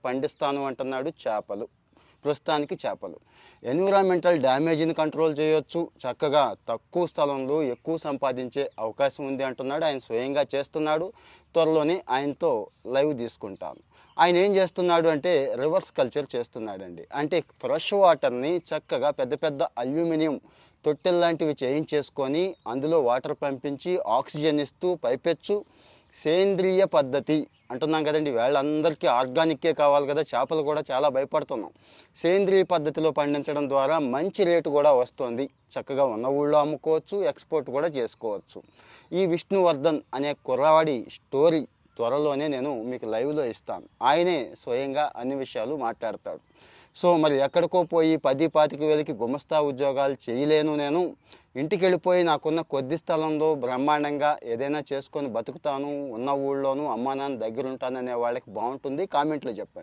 పండిస్తాను అంటున్నాడు చేపలు. ప్రస్తుతానికి చేపలు. ఎన్విరాన్మెంటల్ డ్యామేజ్ని కంట్రోల్ చేయొచ్చు, చక్కగా తక్కువ స్థలంలో ఎక్కువ సంపాదించే అవకాశం ఉంది అంటున్నాడు. ఆయన స్వయంగా చేస్తున్నాడు. త్వరలోనే ఆయనతో లైవ్ తీసుకుంటాను. ఆయన ఏం చేస్తున్నాడు అంటే రివర్స్ కల్చర్ చేస్తున్నాడండి. అంటే ఫ్రెష్ వాటర్ని చక్కగా పెద్ద పెద్ద అల్యూమినియం తొట్టెల్లాంటివి చేయించేసుకొని అందులో వాటర్ పంపించి ఆక్సిజన్ ఇస్తూ పైపెచ్చు సేంద్రియ పద్ధతి అంటున్నాం కదండి. వాళ్ళందరికీ ఆర్గానిక్కే కావాలి కదా, చేపలు కూడా చాలా భయపడుతున్నాం. సేంద్రియ పద్ధతిలో పండించడం ద్వారా మంచి రేటు కూడా వస్తుంది. చక్కగా ఉన్న ఊళ్ళో అమ్ముకోవచ్చు, ఎక్స్పోర్ట్ కూడా చేసుకోవచ్చు. ఈ విష్ణువర్ధన్ అనే కుర్రవాడి స్టోరీ త్వరలోనే నేను మీకు లైవ్లో ఇస్తాను. ఆయనే స్వయంగా అన్ని విషయాలు మాట్లాడతాడు. సో మరి ఎక్కడికో పోయి 10-25 గుమస్తా ఉద్యోగాలు చేయలేను నేను, ఇంటికి వెళ్ళిపోయి నాకున్న కొద్ది స్థలంలో బ్రహ్మాండంగా ఏదైనా చేసుకొని బతుకుతాను, ఉన్న ఊళ్ళోనూ అమ్మా నాన్న దగ్గర ఉంటాననే వాళ్ళకి బాగుంటుంది. కామెంట్లో చెప్పండి.